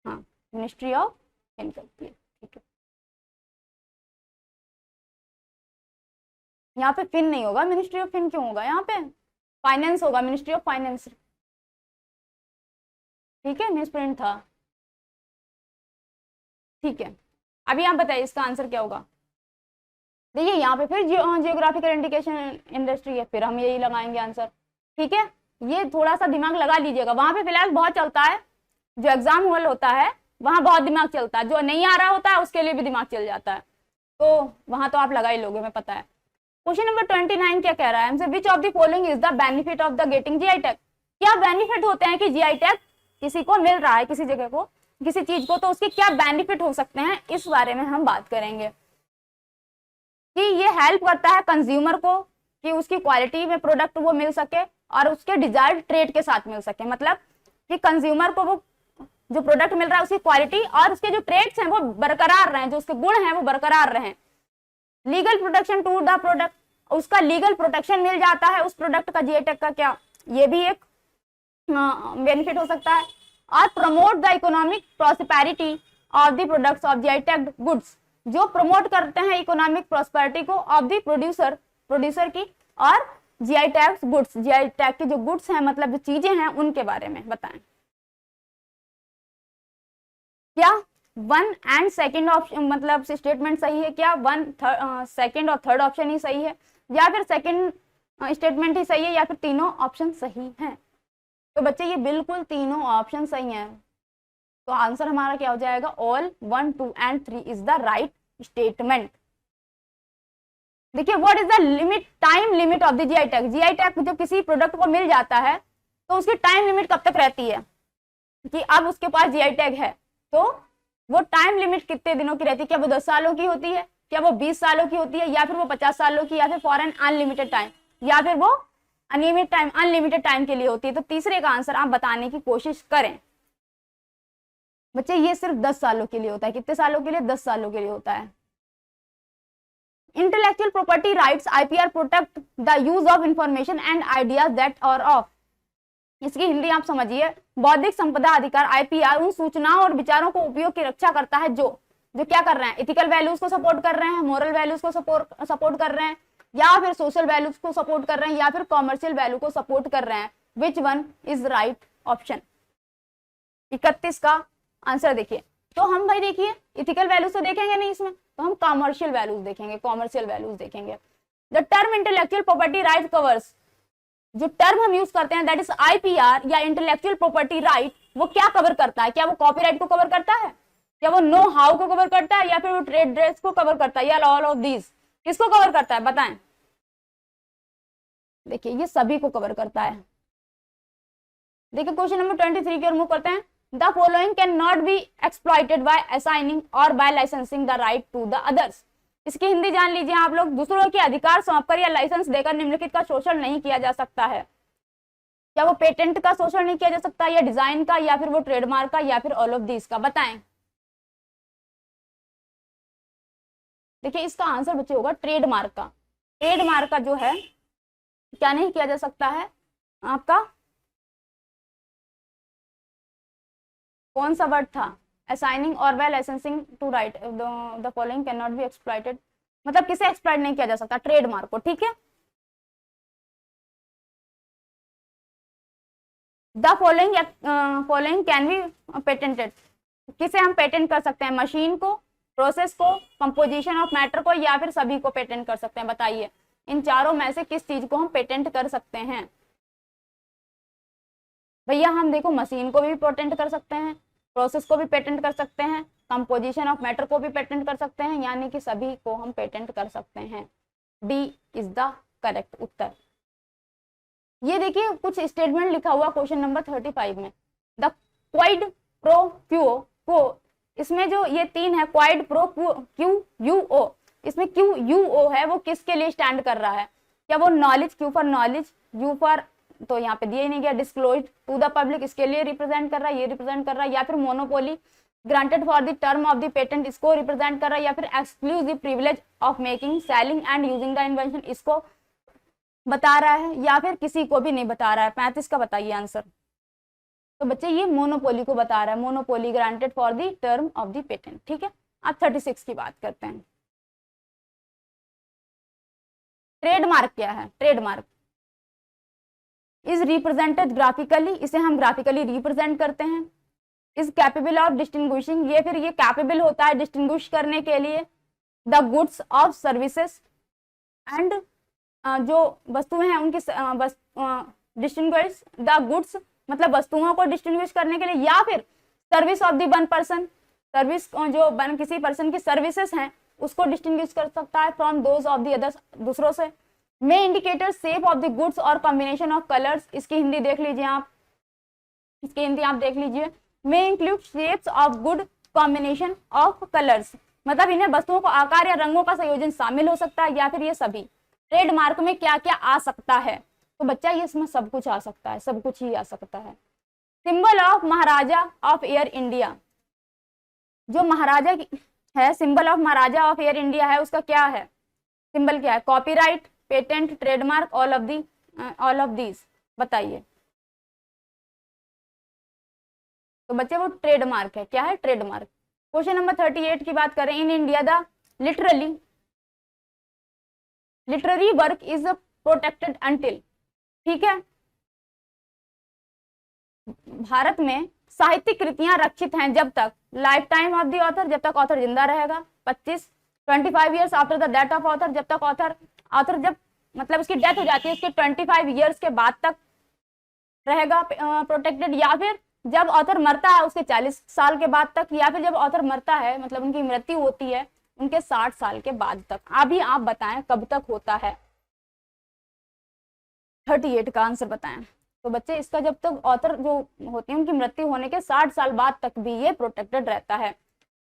हाँ मिनिस्ट्री ऑफ फिन करती है। ठीक है, यहाँ पे फिन नहीं होगा, मिनिस्ट्री ऑफ फिन क्यों होगा? यहाँ पे फाइनेंस होगा, मिनिस्ट्री ऑफ फाइनेंस। ठीक है, मिसप्रिंट था। ठीक है, अभी आप बताइए इसका आंसर क्या होगा? देखिए यहाँ पे फिर जियोग्राफिकल इंडिकेशन इंडस्ट्री है, फिर हम यही लगाएंगे आंसर। ठीक है, ये थोड़ा सा दिमाग लगा लीजिएगा, वहां पे फिलहाल बहुत चलता है, जो एग्जाम हॉल होता है वहां बहुत दिमाग चलता है, जो नहीं आ रहा होता है उसके लिए भी दिमाग चल जाता है, तो वहां तो आप लगा ही लोगे, मैं पता है। क्वेश्चन नंबर 29 क्या कह रहा है हमसे? विच of the following is the benefit of the getting GI tag? क्या बेनिफिट होते हैं कि जीआई टैग किसी को मिल रहा है, किसी जगह को, किसी चीज को, तो उसके क्या बेनिफिट हो सकते हैं, इस बारे में हम बात करेंगे। कि ये हेल्प करता है कंज्यूमर को कि उसकी क्वालिटी में प्रोडक्ट वो मिल सके और उसके डिजायर्ड ट्रेड के साथ मिल सके, मतलब कि कंज्यूमर को वो जो प्रोडक्ट मिल रहा है उसकी क्वालिटी और उसके जो ट्रेड्स हैं वो बरकरार रहें, जो उसके गुण हैं वो बरकरार रहें। Legal protection to the product, उसका लीगल प्रोटेक्शन मिल जाता है उस प्रोडक्ट का जीआई टैग का, क्या ये भी एक बेनिफिट हो सकता है। और promote the economic prosperity of the products of GI tagged goods, जो प्रमोट करते हैं इकोनॉमिक प्रॉस्पेरिटी को ऑफ द प्रोड्यूसर की और GI tagged goods, GI tag के जो गुड्स हैं मतलब जो चीजें हैं उनके बारे में बताएं। क्या 1 एंड सेकंड ऑप्शन मतलब स्टेटमेंट सही है? क्या 1 सेकंड और थर्ड ऑप्शन ही सही है, या फिर सेकंड स्टेटमेंट ही सही है, या फिर तीनों ऑप्शन सही हैं? तो बच्चे ये बिल्कुल तीनों ऑप्शन सही हैं, तो आंसर हमारा क्या हो जाएगा? All 1, 2 and 3 is the right statement. देखिए what is the limit, time limit of the GI tag? GI tag जब किसी प्रोडक्ट को मिल जाता है तो उसकी टाइम लिमिट कब तक रहती है कि अब उसके पास जीआई टैग है, तो वो टाइम लिमिट कितने दिनों की रहती है? क्या वो 10 सालों की होती है, क्या वो 20 सालों की होती है, या फिर वो 50 सालों की, या फिर फॉर एन अनलिमिटेड टाइम, या फिर वो अनलिमिटेड टाइम के लिए होती है? तो तीसरे का आंसर आप बताने की कोशिश करें। बच्चे ये सिर्फ 10 सालों के लिए होता है। कितने सालों के लिए? 10 सालों के लिए होता है। Intellectual property rights IPR protect the use of information and ideas that are of, इसकी हिंदी आप समझिए, बौद्धिक संपदा अधिकार आईपीआर उन सूचनाओं और विचारों को उपयोग की रक्षा करता है जो क्या कर रहे हैं? इथिकल वैल्यूज को सपोर्ट कर रहे हैं, मोरल वैल्यूज को सपोर्ट कर रहे हैं, या फिर सोशल वैल्यूज को सपोर्ट कर रहे हैं, या फिर कॉमर्शियल वैल्यू को सपोर्ट कर रहे हैं। विच वन इज राइट ऑप्शन? 31 का आंसर देखिए। तो हम भाई देखिए इथिकल वैल्यूज तो देखेंगे नहीं इसमें, तो हम कॉमर्शियल वैल्यूज देखेंगे, the term intellectual property right covers, जो टर्म हम यूज करते हैं दैट इज आईपीआर या इंटेलेक्चुअल प्रॉपर्टी राइट, वो क्या कवर करता है? क्या वो कॉपीराइट को कवर करता है, क्या वो नो हाउ को कवर करता है, या फिर वो ट्रेड ड्रेस को कवर करता है, या ऑल ऑफ दीज? किसको कवर करता है बताएं? देखिए ये सभी को कवर करता है। देखिए क्वेश्चन नंबर 23 की ओर मूव करते हैं। The following can not be exploited by assigning और by licensing the right to the others. इसकी हिंदी जान लीजिए आप लोग, दूसरों के अधिकार सौंपकर या लाइसेंस देकर निम्नलिखित का शोषण नहीं किया जा सकता है। क्या वो पेटेंट का शोषण नहीं किया जा सकता, या डिजाइन का, या फिर वो ट्रेडमार्क का, या फिर ऑल ऑफ दिस का? बताएं। देखिए इसका आंसर बच्चे होगा ट्रेडमार्क का। ट्रेडमार्क का जो है क्या नहीं किया जा सकता है आपका, कौन सा वर्ड था? असाइनिंग और by licensing to right the following can not be exploited, मतलब किसे एक्सप्लॉइट नहीं किया जा सकता? ट्रेडमार्क को। ठीक है, the following can be patented, किसे हम पेटेंट कर सकते हैं? मशीन को, प्रोसेस को, कंपोजिशन ऑफ मैटर को, या फिर सभी को पेटेंट कर सकते हैं? बताइए इन चारों में से किस चीज को हम पेटेंट कर सकते हैं? भैया हम देखो मशीन को भी पेटेंट कर सकते हैं, प्रोसेस को भी पेटेंट कर सकते हैं, कंपोजिशन ऑफ मैटर को भी पेटेंट कर सकते हैं, यानी कि सभी को हम पेटेंट कर सकते हैं। डी इज द करेक्ट उत्तर। ये देखिए कुछ स्टेटमेंट लिखा हुआ क्वेश्चन नंबर 35 में, द क्वाइड प्रो क्यू, इसमें जो ये 3 है क्वाइड प्रो क्यू यू ओ, इसमें क्यू यू ओ है वो किसके लिए स्टैंड कर रहा है? क्या वो knowledge, Q for knowledge, you for, तो यहाँ पे दिया ही नहीं गया, डिस्क्लोज टू द पब्लिक, इसके लिए रिप्रेजेंट कर रहा है, ये रिप्रेजेंट कर रहा है, या फिर monopoly granted for the term of the patent, इसको रिप्रेजेंट कर रहा है, या फिर exclusive privilege of making, selling and using the invention, इसको बता रहा है, या फिर किसी को भी नहीं बता रहा है। 35 का बताइए आंसर। तो बच्चे ये मोनोपोली को बता रहा है, monopoly granted for the term of the patent. ठीक है, अब 36 की बात करते हैं। ट्रेडमार्क क्या है? ट्रेडमार्क इज रिप्रेजेंटेड ग्राफिकली, इसे हम ग्राफिकली रिप्रेजेंट करते हैं। इज कैपेबल ऑफ डिस्टिंग्विशिंग, ये फिर ये कैपेबल होता है डिस्टिंग्विश करने के लिए the goods of services and, जो वस्तुएं हैं उनकी डिस्टिंग्विश द गुड्स, मतलब वस्तुओं को डिस्टिंग्विश करने के लिए, या फिर service of the one person, service जो किसी पर्सन की सर्विसेज हैं उसको डिस्टिंग्विश कर सकता है from those of the others, दूसरों से। May indicator shape of the goods or combination of colours, इसकी हिंदी देख लीजिए आप, इसकी हिंदी आप देख लीजिए। May include shapes of good combination of colours, मतलब इन्हें वस्तुओं को आकार या रंगों का संयोजन शामिल हो सकता है, या फिर ये सभी। ट्रेडमार्क में क्या क्या आ सकता है? तो बच्चा ये इसमें सब कुछ आ सकता है, सब कुछ ही आ सकता है। Symbol of Maharaja of air India, जो महाराजा है, symbol of Maharaja of air India है, उसका क्या है सिंबल, क्या है? Copyright, patent, trademark, all of these, बताइए। तो बच्चे वो ट्रेडमार्क है, क्या है? ट्रेडमार्क। क्वेश्चन नंबर 38 की बात करें। In India the literary work is protected until, ठीक है, भारत में साहित्यिक कृतियां रक्षित हैं जब तक, life time of the author, जब तक ऑथर जिंदा रहेगा। 25 25 years after the death of author, जब तक ऑथर जब मतलब उसकी डेथ हो जाती है उसके 25 ईयर्स के बाद तक रहेगा प्रोटेक्टेड, या फिर जब ऑथर मरता है उसके 40 साल के बाद तक, या फिर जब ऑथर मरता है मतलब उनकी मृत्यु होती है उनके 60 साल के बाद तक। अभी आप बताएं कब तक होता है? 38 का आंसर बताएं। तो बच्चे इसका जब तक ऑथर जो होती है उनकी मृत्यु होने के 60 साल बाद तक भी ये प्रोटेक्टेड रहता है।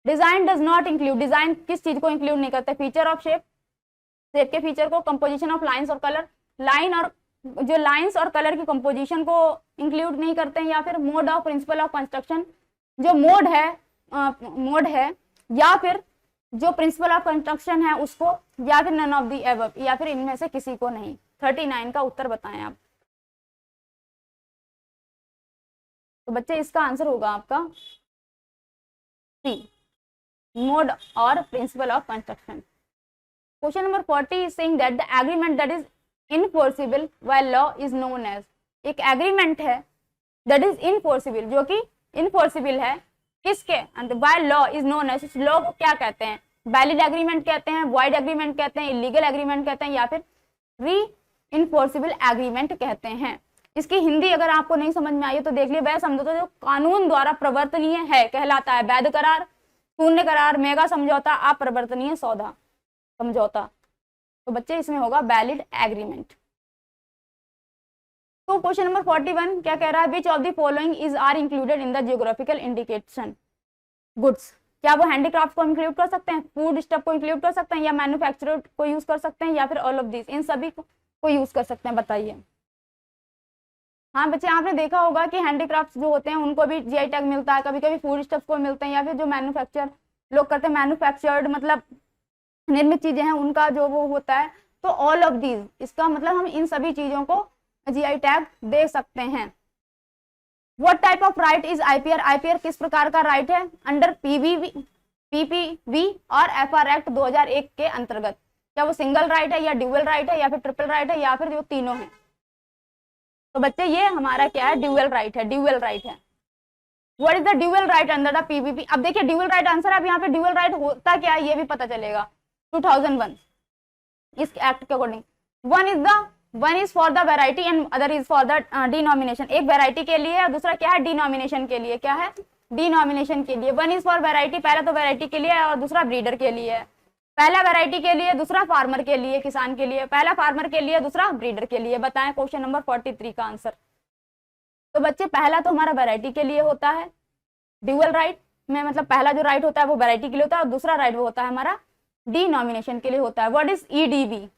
Design does not include, design किस चीज को इंक्लूड नहीं करते? फीचर ऑफ शेप, शेप के फीचर को, कंपोजिशन ऑफ लाइंस और कलर, लाइन और जो लाइंस और कलर की कंपोजिशन को इंक्लूड नहीं करते हैं, या फिर mode of principal of construction, जो मोड है या फिर जो प्रिंसिपल ऑफ कंस्ट्रक्शन है उसको, या फिर नन ऑफ दी एबव, या फिर इनमें से किसी को नहीं। 39 का उत्तर बताएं आप। तो बच्चे इसका आंसर होगा आपका C, mode or principle of construction. Question number 40 is saying that the agreement that is enforceable while law is known as, एक एग्रीमेंट है दैट इज इनफोर्सिबल, जो कि इनफोर्सिबल है किसके अंदर? While law is known as, इस law को क्या कहते हैं? वैलिड एग्रीमेंट कहते हैं, वॉइड एग्रीमेंट कहते हैं, इलीगल एग्रीमेंट कहते हैं, या फिर री इनफोर्सिबल एग्रीमेंट कहते हैं। इसकी हिंदी अगर आपको नहीं समझ में आई तो देख लिया, वह समझौता जो कानून द्वारा प्रवर्तनीय है कहलाता है वैध करार, शून्य करार, मेगा समझौता, अप्रवर्तनीय सौदा समझौता। तो बच्चे इसमें होगा वैलिड एग्रीमेंट। तो क्वेश्चन नंबर 41 क्या कह रहा है? Which of the following is are included in the geographical indication goods, क्या वो हैंडीक्राफ्ट को इंक्लूड कर सकते हैं, फूड स्टफ को इंक्लूड कर सकते हैं, या मैन्युफैक्चरर को यूज कर सकते हैं, या फिर ऑल ऑफ दिस, इन सभी को यूज कर सकते हैं? बताइए। हाँ बच्चे आपने देखा होगा कि हैंडीक्राफ्ट जो होते हैं उनको भी जीआई टैग मिलता है, कभी कभी फूड स्टफ को मिलते हैं, या फिर जो मैन्युफैक्चर लोग करते हैं, मैन्युफैक्चर्ड मतलब निर्मित चीजें हैं उनका जो वो होता है। तो ऑल ऑफ दीज, इसका मतलब हम इन सभी चीजों को जीआई टैग दे सकते हैं। What type of right is IPR, IPR किस प्रकार का राइट है? अंडर पीपीवी और एफआर एक्ट 2001 के अंतर्गत, क्या वो सिंगल राइट है, या ड्यूअल राइट है, या फिर ट्रिपल राइट है, या फिर जो तीनों है? तो बच्चे ये हमारा क्या है? ड्यूअल राइट है, ड्यूअल राइट है। What is the dual right under the PPP? अब देखिए ड्यूअल राइट आंसर, अब यहाँ पे ड्यूअल राइट होता क्या है ये भी पता चलेगा। 2001 इस एक्ट के according, one is for the variety and other is for the denomination, एक वेराइटी के लिए और दूसरा क्या है? डिनोमिनेशन के लिए। क्या है? डिनोमिनेशन के लिए। वन इज फॉर वेराइटी, पहला तो वेराइटी के लिए है और दूसरा ब्रीडर के लिए है। पहला वेराइटी के लिए, दूसरा फार्मर के लिए, किसान के लिए। पहला फार्मर के लिए, दूसरा ब्रीडर के लिए। बताएं क्वेश्चन नंबर 43 का आंसर। तो बच्चे पहला तो हमारा वेराइटी के लिए होता है ड्यूअल राइट में, मतलब पहला जो राइट होता है वो वेराइटी के लिए होता है और दूसरा राइट वो होता है हमारा डिनोमिनेशन के लिए होता है। What is EDV?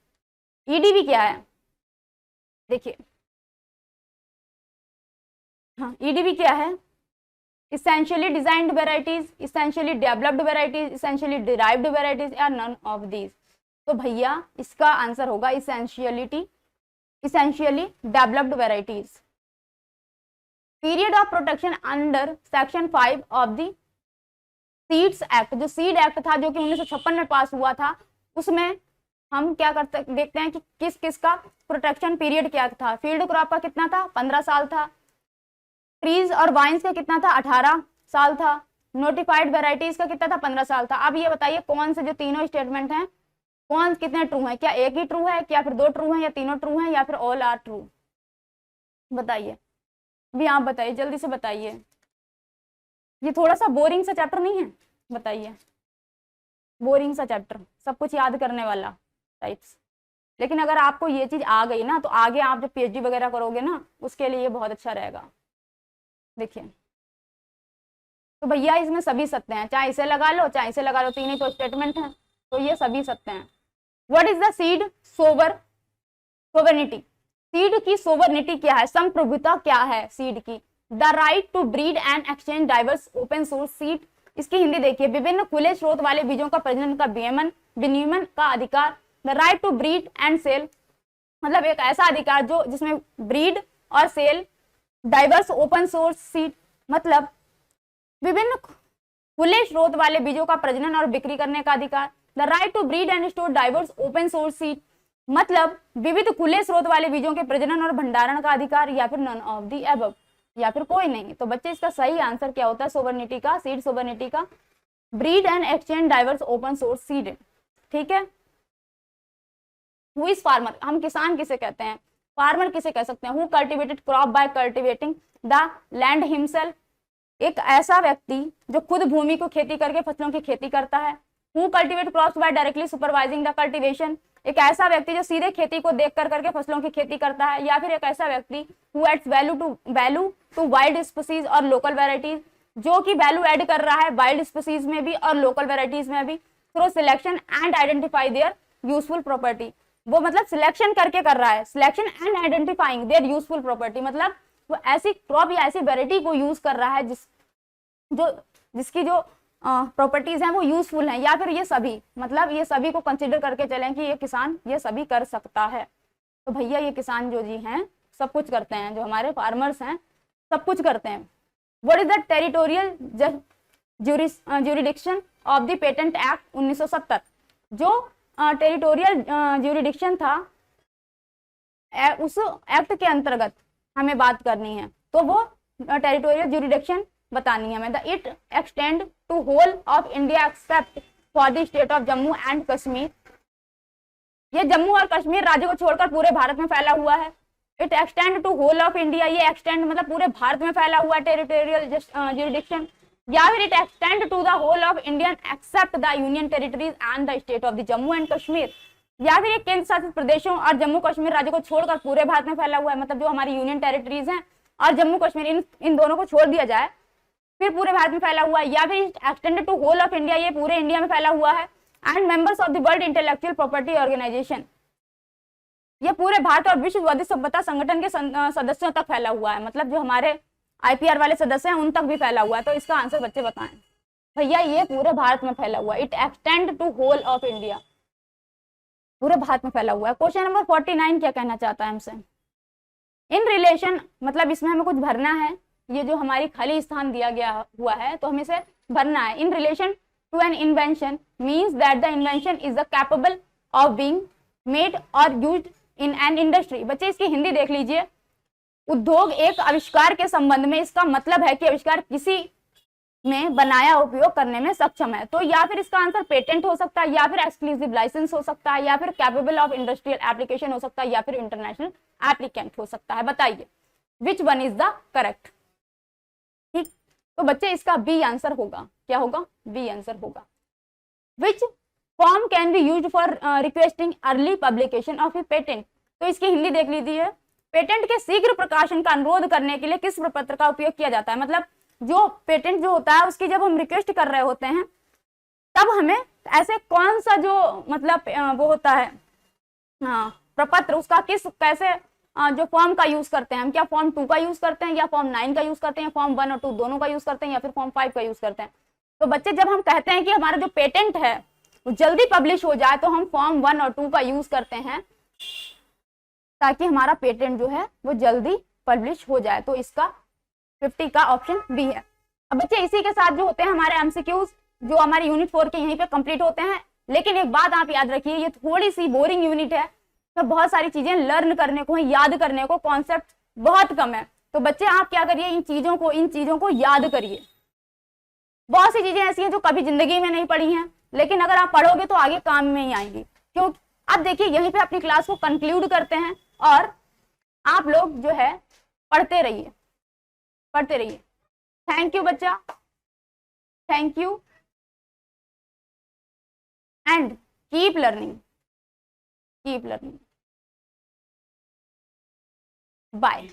ईडीवी क्या है? देखिए, हाँ, ईडीवी क्या है? essentially designed varieties, essentially developed varieties, essentially derived varieties या none of these। तो भैया इसका आंसर होगा essentially developed varieties। Period of protection under section 5 of the seeds act, जो सीड एक्ट था जो कि 1956 में पास हुआ था, उसमें हम क्या करते देखते हैं कि किस किस का प्रोटेक्शन पीरियड क्या था। फील्ड क्रॉप का कितना था? 15 साल था। ट्रीज और वाइन्स का कितना था? 18 साल था। नोटिफाइड वेराइटीज का कितना था? 15 साल था। अब ये बताइए कौन से जो तीनों स्टेटमेंट हैं कौन कितने ट्रू हैं? क्या एक ही ट्रू है, क्या फिर दो ट्रू हैं, या तीनों ट्रू हैं, या फिर ऑल आर ट्रू? बताइए, भी आप बताइए, जल्दी से बताइए। ये थोड़ा सा बोरिंग सा चैप्टर नहीं है? बताइए, बोरिंग सा चैप्टर, सब कुछ याद करने वाला टाइप्स। लेकिन अगर आपको ये चीज आ गई ना तो आगे आप जब पीएचडी वगैरह करोगे ना उसके लिए बहुत अच्छा रहेगा। देखिए, तो भैया इसमें सभी सत्य हैं, चाहे इसे लगा लो चाहे इसे लगा लो, तीन ही तो स्टेटमेंट हैं, तो ये सभी सत्य हैं। What is the seed sovereignty? Seed की सोवरेनिटी क्या है? संप्रभुता क्या है सीड की? The right to breed and exchange diverse open source seed. इसकी हिंदी देखिए, विभिन्न खुले स्रोत वाले बीजों का प्रजनन का विनियमन का अधिकार। The right to breed and sell, मतलब एक ऐसा अधिकार जो जिसमें ब्रीड और sell. Diverse open source seed, मतलब विभिन्न खुले स्रोत वाले बीजों का प्रजनन और बिक्री करने का अधिकार। The right to breed and store diverse open source seed, मतलब विविध खुले स्रोत वाले बीजों के प्रजनन और भंडारण का अधिकार, या फिर नन ऑफ द अबव, या फिर कोई नहीं। तो बच्चे इसका सही आंसर क्या होता है सोवर्निटी का, सीड सोवर्निटी का? Breed and exchange diverse open source seed. ठीक है। हु इज फार्मर, हम किसान किसे कहते हैं? फार्मर किसे कह सकते हैं? Who cultivated crop by cultivating the land himself, एक ऐसा व्यक्ति जो खुद भूमि को खेती करके फसलों की खेती करता है। Who cultivate crops by directly supervising the cultivation, एक ऐसा व्यक्ति जो सीधे खेती को देख कर करके फसलों की खेती करता है। या फिर एक ऐसा व्यक्ति who adds value to wild species और लोकल वेराइटीज, जो कि वैल्यू ऐड कर रहा है वाइल्ड स्पीसीज में भी और लोकल वेराइटीज में भी, through selection and identify their useful property. वो मतलब सिलेक्शन करके कर रहा है, selection and identifying their useful property, मतलब वो ऐसी क्रॉप या ऐसी वेराइटी को यूज कर रहा है जिसकी जो प्रॉपर्टीज हैं वो यूजफुल हैं। या फिर ये सभी, मतलब ये सभी को कंसिडर करके चलें कि ये किसान ये सभी कर सकता है। तो भैया ये किसान जो जी हैं सब कुछ करते हैं, जो हमारे फार्मर्स हैं सब कुछ करते हैं। What is the territorial jurisdiction of the patent act 1970? जो टेरिटोरियल ज्यूरिडिक्शन था उस एक्ट के अंतर्गत हमें बात करनी है, तो वो टेरिटोरियल ज्यूरिडिक्शन बतानी है हमें। The it extend to whole of India except for the state of Jammu and Kashmir, ये जम्मू और कश्मीर राज्य को छोड़कर पूरे भारत में फैला हुआ है। It extend to whole of India, ये एक्सटेंड मतलब पूरे भारत में फैला हुआ है टेरिटोरियल ज्यूरिडिक्शन। या फिर it extend to the whole of Indian except the union territories and the state of the Jammu and Kashmir, या फिर ये केंद्र शासित प्रदेशों और जम्मू कश्मीर राज्य को छोड़कर पूरे भारत में फैला हुआ है, मतलब जो हमारी यूनियन टेरिटरीज हैं और जम्मू कश्मीर इन दोनों को छोड़ दिया जाए फिर पूरे भारत में फैला हुआ है। या फिर extended to whole of India, ये पूरे इंडिया में फैला हुआ है। And members of the world intellectual property organisation, ये पूरे भारत और विश्व बौद्धिक संपदा संगठन के सदस्यों तक फैला हुआ है, मतलब जो हमारे आईपीआर वाले सदस्य हैं उन तक भी फैला हुआ है। तो इसका आंसर बच्चे बताएं भैया, ये पूरे भारत में फैला हुआ है। It extend to whole of India, पूरे भारत में फैला हुआ है। क्वेश्चन नंबर 49 क्या कहना चाहता है हमसे? इन रिलेशन, मतलब इसमें हमें कुछ भरना है, ये जो हमारी खाली स्थान दिया गया हुआ है तो हमें इसे भरना है। In relation to an invention means that the invention is the capable of being made और यूज्ड इन एन इंडस्ट्री। बच्चे इसकी हिंदी देख लीजिए। उद्योग एक आविष्कार के संबंध में, इसका मतलब है कि आविष्कार किसी में बनाया उपयोग करने में सक्षम है। तो या फिर इसका आंसर पेटेंट हो सकता है, या फिर एक्सक्लूसिव लाइसेंस हो सकता है, या फिर कैपेबल ऑफ इंडस्ट्रियल एप्लीकेशन हो सकता है, या फिर इंटरनेशनल एप्लीकेंट हो सकता है। बताइए विच वन इज द करेक्ट? ठीक, तो बच्चे इसका बी आंसर होगा। क्या होगा? बी आंसर होगा। Which form can be used for requesting early publication of A patent? तो इसकी हिंदी देख लीजिए। पेटेंट के शीघ्र प्रकाशन का अनुरोध करने के लिए किस प्रपत्र का उपयोग किया जाता है? मतलब जो पेटेंट जो होता है उसकी जब हम रिक्वेस्ट कर रहे होते हैं तब हमें ऐसे कौन सा जो मतलब वो होता है प्रपत्र, उसका कैसे जो फॉर्म का यूज करते हैं, हम क्या फॉर्म 2 का यूज करते हैं या फॉर्म 9 का यूज करते हैं, फॉर्म 1 और 2 दोनों का यूज करते हैं या फिर फॉर्म 5 का यूज करते हैं। तो बच्चे जब हम कहते हैं कि हमारा जो पेटेंट है वो जल्दी पब्लिश हो जाए तो हम फॉर्म 1 और 2 का यूज करते हैं ताकि हमारा पेटेंट जो है वो जल्दी पब्लिश हो जाए। तो इसका 50 का ऑप्शन बी है। अब बच्चे इसी के साथ जो होते हैं हमारे एमसीक्यूज जो हमारे यूनिट 4 के यहीं पे कंप्लीट होते हैं। लेकिन एक बात आप याद रखिए, ये थोड़ी सी बोरिंग यूनिट है, तो बहुत सारी चीजें लर्न करने को, याद करने को, कॉन्सेप्ट बहुत कम है। तो बच्चे आप क्या करिए, इन चीजों को याद करिए। बहुत सी चीजें ऐसी हैं जो कभी जिंदगी में नहीं पढ़ी हैं, लेकिन अगर आप पढ़ोगे तो आगे काम में ही आएंगी। क्यों? अब देखिए यहीं पे अपनी क्लास को कंक्लूड करते हैं और आप लोग जो है पढ़ते रहिए। थैंक यू बच्चा, thank you and keep learning. Bye.